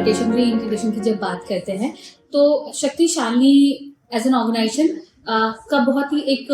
Rehabilitation री integration की जब बात करते हैं तो शक्ति शालिनी एज एन ऑर्गेनाइजेशन का बहुत ही एक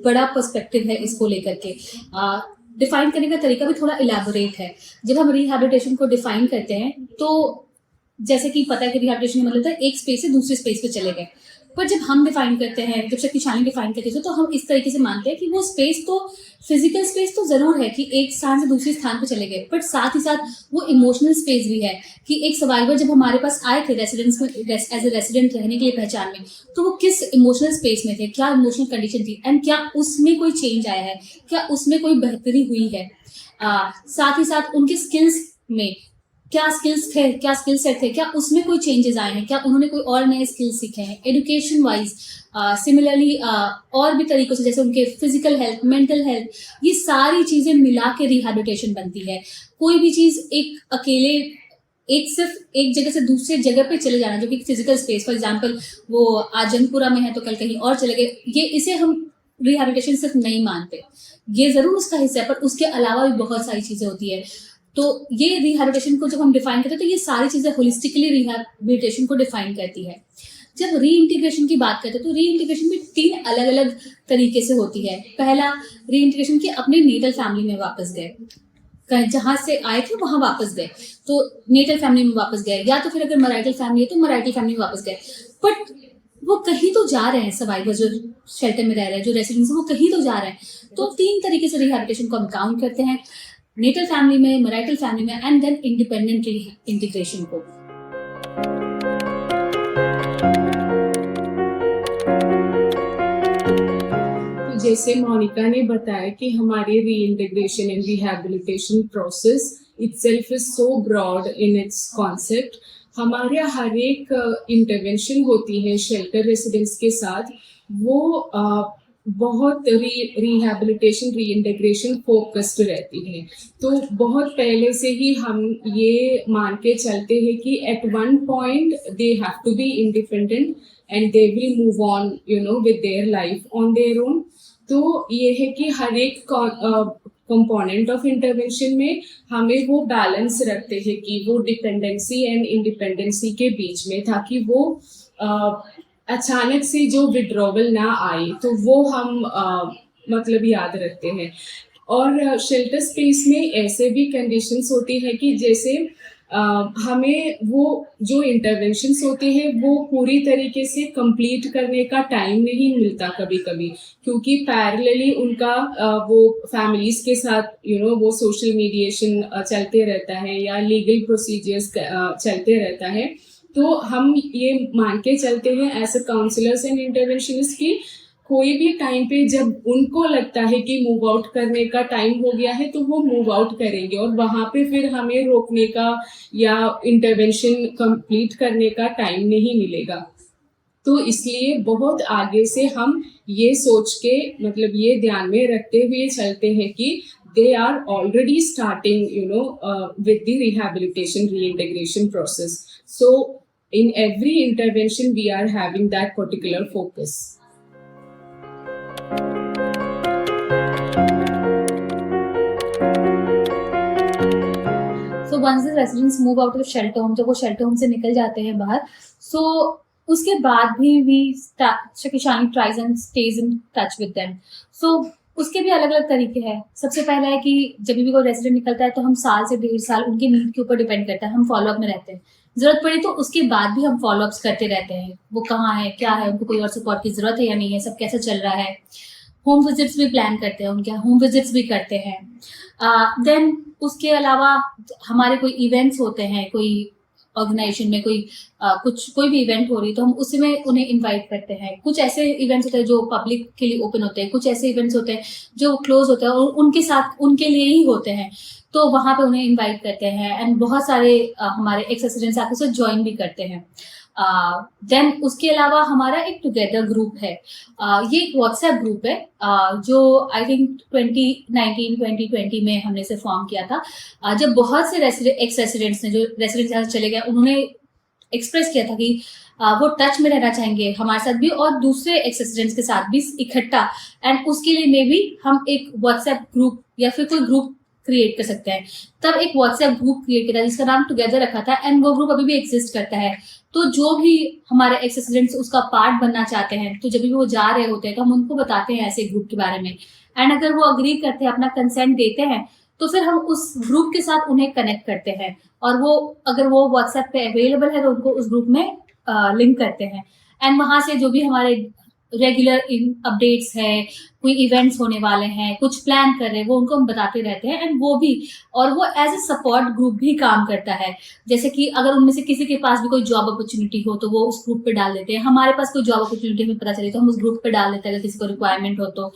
बड़ा पर्सपेक्टिव है इसको लेकर के। डिफाइन करने का तरीका भी थोड़ा इलेबोरेट है। जब हम रिहैबिलिटेशन को डिफाइन करते हैं तो जैसे कि पता है कि रिहैबिलिटेशन मतलब था एक स्पेस से दूसरे स्पेस पे चले गए, पर जब हम डिफाइन करते हैं, जब शक्ति शालिनी डिफाइन करते हैं तो हम इस तरीके से मानते हैं कि वो स्पेस तो फिजिकल स्पेस तो जरूर है कि एक स्थान से दूसरे स्थान पे चले गए, बट साथ ही साथ वो इमोशनल स्पेस भी है कि एक सर्वाइवर जब हमारे पास आए थे रेसिडेंस में एज ए रेसिडेंट रहने के लिए पहचान में, तो वो किस इमोशनल स्पेस में थे, क्या इमोशनल कंडीशन थी एंड क्या उसमें कोई चेंज आया है, क्या उसमें कोई बेहतरी हुई है। साथ ही साथ उनके स्किल्स में क्या स्किल्स थे, क्या स्किल सेट थे, क्या उसमें कोई चेंजेस आए हैं, क्या उन्होंने कोई और नए स्किल्स सीखे हैं एजुकेशन वाइज, सिमिलरली और भी तरीकों से, जैसे उनके फिजिकल हेल्थ, मेंटल हेल्थ, ये सारी चीजें मिला के रिहैबिलिटेशन बनती है। कोई भी चीज एक अकेले सिर्फ एक जगह से दूसरे जगह पे चले जाना, जो कि फिजिकल स्पेस, फॉर एग्जांपल वो आज जंगपुरा में है तो कल कहीं और चले गए, ये इसे हम रिहैबिलिटेशन सिर्फ नहीं मानते। ये जरूर उसका हिस्सा है, पर उसके अलावा भी बहुत सारी चीजें होती है। तो ये रिहैबिलिटेशन को जब हम डिफाइन करते हैं तो ये सारी चीजें होलिस्टिकली रिहैबिलिटेशन को डिफाइन करती है। जब री इंटीग्रेशन की बात करते हैं तो री इंटीग्रेशन भी 3 अलग अलग तरीके से होती है। पहला, री इंटीग्रेशन की अपने नेटल फैमिली में वापस गए, जहां से आए थे वहां वापस गए, तो नेटल फैमिली में वापस गए, या तो फिर अगर मराइटल फैमिली है तो मराइटल फैमिली में वापस गए, बट वो कहीं तो जा रहे हैं। सर्वाइवर जो शेल्टर में रह रहे हैं, जो रेसिडेंट्स हैं, वो कहीं तो जा रहे हैं। तो 3 तरीके से रिहैबिलिटेशन को हम काउंट करते हैं, नेटल फैमिली में, मराइटल फैमिली में एंड देन इंडिपेंडेंट इंटीग्रेशन को। तो जैसे मोनिका ने बताया कि हमारी reintegration and rehabilitation process itself is so broad in its concept. हमारे हर एक इंटरवेंशन होती है शेल्टर रेसिडेंट्स के साथ, वो बहुत रिहैबिलिटेशन री इंटीग्रेशन फोकस्ड रहती है। तो बहुत पहले से ही हम ये मान के चलते हैं कि at one point they have to be independent and they will move on with their life on their own. तो ये है कि हर एक कंपोनेंट ऑफ इंटरवेंशन में हमें वो बैलेंस रखते हैं कि वो डिपेंडेंसी एंड इंडिपेंडेंसी के बीच में, ताकि वो अचानक से जो विड्रॉवल ना आए, तो वो हम मतलब याद रखते हैं। और शेल्टर स्पेस में ऐसे भी कंडीशंस होती है कि जैसे हमें वो जो इंटरवेंशंस होते हैं वो पूरी तरीके से कंप्लीट करने का टाइम नहीं मिलता कभी कभी, क्योंकि पैरेलली उनका वो फैमिलीज के साथ वो सोशल मीडिएशन चलते रहता है या लीगल प्रोसीजर्स चलते रहता है। तो हम ये मान के चलते हैं as a counsellors and interventionist की कोई भी टाइम पे जब उनको लगता है कि मूव आउट करने का टाइम हो गया है तो वो मूव आउट करेंगे, और वहाँ पे फिर हमें रोकने का या इंटरवेंशन कंप्लीट करने का टाइम नहीं मिलेगा। तो इसलिए बहुत आगे से हम ये सोच के, मतलब ये ध्यान में रखते हुए चलते हैं कि they are already starting with the rehabilitation reintegration process. So in every intervention we are having that particular focus. So once the residents move out of the shelter home, जब वो shelter home से निकल जाते हैं बाहर, so उसके बाद भी शक्ति Shalini tries and stays in touch with them. So उसके भी अलग अलग तरीके हैं। सबसे पहला है कि जब भी कोई रेसिडेंट निकलता है तो हम साल से 1.5 साल उनके नीड के ऊपर डिपेंड करता है, हम फॉलोअप में रहते हैं। जरूरत पड़े तो उसके बाद भी हम फॉलोअप्स करते रहते हैं, वो कहाँ है, क्या है, उनको कोई और सपोर्ट की जरूरत है या नहीं है, सब कैसे चल रहा है। होम विजिट्स भी प्लान करते हैं, उनके होम विजिट्स भी करते हैं। देन उसके अलावा हमारे कोई इवेंट्स होते हैं, कोई ऑर्गेनाइजेशन में कोई भी इवेंट हो रही है तो हम उसमें उन्हें इनवाइट करते हैं। कुछ ऐसे इवेंट्स होते हैं जो पब्लिक के लिए ओपन होते हैं, कुछ ऐसे इवेंट्स होते हैं जो क्लोज होते हैं और उनके साथ उनके लिए ही होते हैं, तो वहां पे उन्हें इनवाइट करते हैं। एंड बहुत सारे हमारे एक्स रेसिडेंट्स आके उसे ज्वाइन भी करते हैं। देन उसके अलावा हमारा एक टुगेदर ग्रुप है। ये एक व्हाट्सएप ग्रुप है जो आई थिंक 2019-2020 में हमने इसे फॉर्म किया था। जब बहुत से एक्स रेसिडेंट्स ने, जो रेसिडेंट्स यहाँ चले गए, उन्होंने एक्सप्रेस किया था कि वो टच में रहना चाहेंगे हमारे साथ भी और दूसरे एक्स रेसिडेंट्स के साथ भी इकट्ठा, एंड उसके लिए मे भी हम एक व्हाट्सएप ग्रुप या फिर कोई ग्रुप क्रिएट कर सकते हैं। तब एक व्हाट्सएप ग्रुप क्रिएट किया जिसका नाम टुगेदर रखा था, एंड वो ग्रुप अभी भी एग्जिस्ट करता है। तो जो भी हमारे एक्स स्टूडेंट्स उसका पार्ट बनना चाहते हैं, तो जब भी वो जा रहे होते हैं तो हम उनको बताते हैं ऐसे ग्रुप के बारे में, एंड अगर वो अग्री करते हैं, अपना कंसेंट देते हैं, तो फिर हम उस ग्रुप के साथ उन्हें कनेक्ट करते हैं, और वो अगर वो व्हाट्सएप पे अवेलेबल है तो उनको उस ग्रुप में लिंक करते हैं, एंड वहां से जो भी हमारे रेगुलर अपडेट्स है, कोई इवेंट्स होने वाले हैं, कुछ प्लान कर रहे हैं, वो उनको हम बताते रहते हैं, एंड वो भी, और वो एज ए सपोर्ट ग्रुप भी काम करता है। जैसे कि अगर उनमें से किसी के पास भी कोई जॉब अपॉर्चुनिटी हो तो वो उस ग्रुप पे डाल देते हैं, हमारे पास कोई जॉब अपॉर्चुनिटी हमें पता चले तो हम उस ग्रुप पे डाल देते हैं अगर किसी को रिक्वायरमेंट हो तो।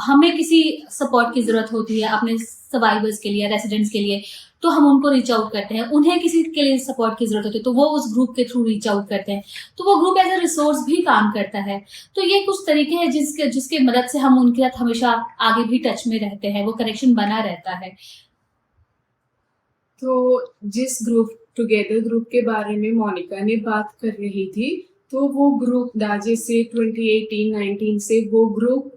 हमें किसी सपोर्ट की जरूरत होती है अपने सर्वाइवर्स के लिए, रेसिडेंट्स के लिए, तो हम उनको रीच आउट करते हैं। उन्हें किसी के लिए सपोर्ट की जरूरत होती है तो वो उस ग्रुप के थ्रू रीच आउट करते हैं, तो वो ग्रुप एज ए रिसोर्स भी काम करता है। तो ये कुछ तरीके हैं जिसके मदद से हम उनके साथ हमेशा आगे भी टच में रहते हैं, वो कनेक्शन बना रहता है। तो जिस ग्रुप टुगेदर ग्रुप के बारे में मोनिका ने बात कर रही थी, तो वो ग्रुप दाजे से 2018-19 से वो ग्रुप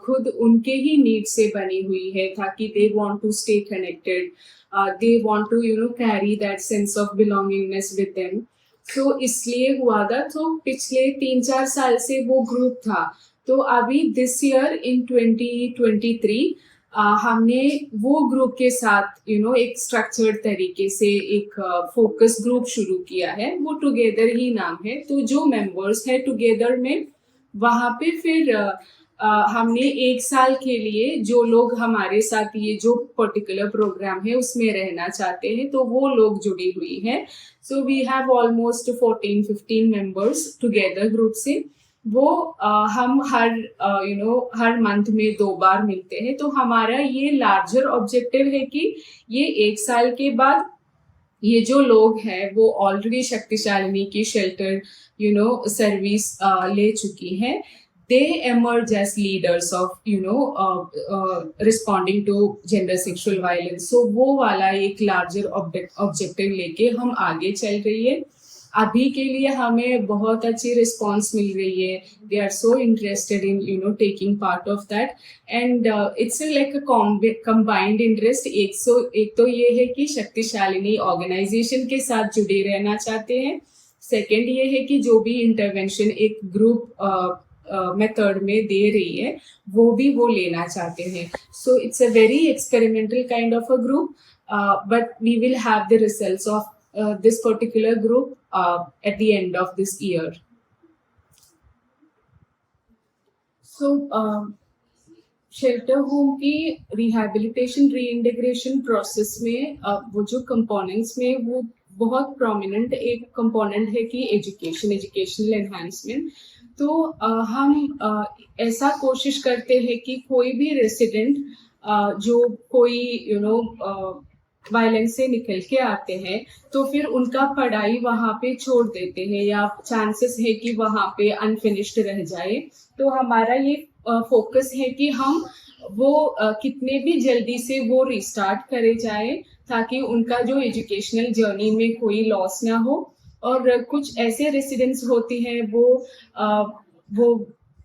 खुद उनके ही नीड से बनी हुई है, ताकि they want to stay connected, they want to carry that sense of belongingness with them. तो इसलिए हुआ था। तो पिछले 3-4 साल से वो ग्रुप था। तो अभी दिस ईयर इन 2023 हमने वो ग्रुप के साथ एक स्ट्रक्चर्ड तरीके से एक फोकस ग्रुप शुरू किया है। वो टुगेदर ही नाम है। तो जो मेंबर्स है टुगेदर में, वहाँ पे फिर हमने 1 साल के लिए जो लोग हमारे साथ ये जो पर्टिकुलर प्रोग्राम है उसमें रहना चाहते हैं, तो वो लोग जुड़ी हुई है। So we have almost 14-15 members together group से। वो हम हर मंथ में 2 बार मिलते हैं। तो हमारा ये लार्जर ऑब्जेक्टिव है कि ये 1 साल के बाद ये जो लोग हैं वो ऑलरेडी शक्तिशालिनी की शेल्टर सर्विस ले चुकी हैं। They emerge as leaders of responding to gender sexual violence. So वो वाला एक larger objective लेके हम आगे चल रही है। अभी के लिए हमें बहुत अच्छी रिस्पॉन्स मिल रही है। They are so interested in taking part of that, and it's like a combined interest. एक तो ये है कि शक्तिशालिनी ऑर्गेनाइजेशन के साथ जुड़े रहना चाहते हैं। सेकेंड ये है कि जो भी इंटरवेंशन एक ग्रुप मेथड में दे रही है वो लेना चाहते हैं। So it's a very experimental kind of a group, but we will have the results of this particular group at the end of this year. So shelter home की rehabilitation reintegration process में वो जो components में वो बहुत prominent एक component है कि एजुकेशनल एनहांसमेंट। तो हम ऐसा कोशिश करते हैं कि कोई भी रेसिडेंट जो कोई वायलेंस से निकल के आते हैं तो फिर उनका पढ़ाई वहाँ पे छोड़ देते हैं या चांसेस है कि वहाँ पे अनफिनिश्ड रह जाए। तो हमारा ये फोकस है कि हम वो कितने भी जल्दी से वो रिस्टार्ट करे जाए, ताकि उनका जो एजुकेशनल जर्नी में कोई लॉस ना हो। और कुछ ऐसे रेसिडेंट्स होते हैं वो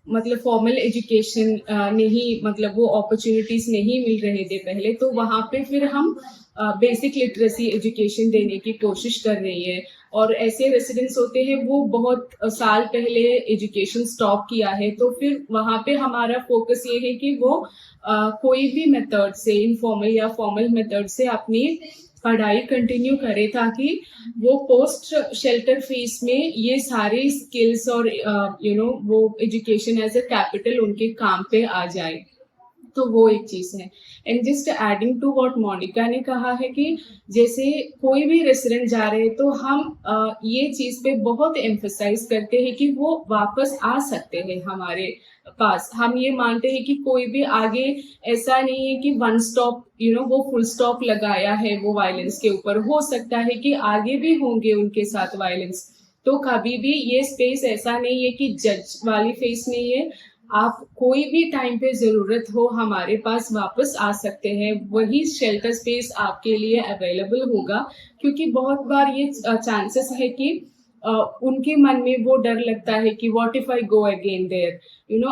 मतलब फॉर्मल एजुकेशन नहीं, मतलब वो अपॉर्चुनिटीज नहीं मिल रहे थे पहले, तो वहाँ पे फिर हम बेसिक लिटरेसी एजुकेशन देने की कोशिश कर रही है। और ऐसे रेसिडेंट्स होते हैं वो बहुत साल पहले एजुकेशन स्टॉप किया है, तो फिर वहाँ पे हमारा फोकस ये है कि वो कोई भी मेथड से, इनफॉर्मल या फॉर्मल मेथड से अपनी पढ़ाई कंटिन्यू करे, ताकि वो पोस्ट शेल्टर फेज में ये सारे स्किल्स और वो एजुकेशन एज अ कैपिटल उनके काम पे आ जाए। तो वो एक चीज है। And just adding to what Monica ने कहा है कि जैसे कोई भी रेसिडेंट जा रहे हैं तो हम ये चीज पे बहुत एम्फसाइज करते हैं कि वो वापस आ सकते हैं हमारे पास। हम ये मानते हैं कि कोई भी आगे ऐसा नहीं है कि वन स्टॉप वो फुल स्टॉप लगाया है वो वायलेंस के ऊपर। हो सकता है कि आगे भी होंगे उनके साथ वायलेंस। तो कभी भी ये स्पेस ऐसा नहीं है कि जज वाली फेस नहीं है। आप कोई भी टाइम पे जरूरत हो हमारे पास वापस आ सकते हैं। वही शेल्टर स्पेस आपके लिए अवेलेबल होगा, क्योंकि बहुत बार ये चांसेस है कि उनके मन में वो डर लगता है कि what if I go again there,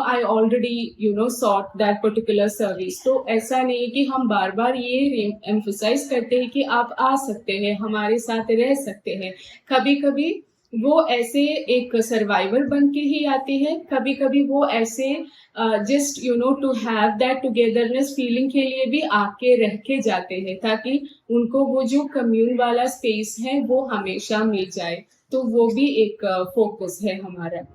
I already sought that particular service. तो ऐसा नहीं है कि हम बार बार ये एम्फसाइज करते हैं कि आप आ सकते हैं, हमारे साथ रह सकते हैं। कभी कभी वो ऐसे एक सर्वाइवर बन के ही आते हैं, कभी कभी वो ऐसे just to have that togetherness feeling के लिए भी आके रह के जाते हैं, ताकि उनको वो जो कम्यून वाला स्पेस है वो हमेशा मिल जाए। तो वो भी एक फोकस है हमारा।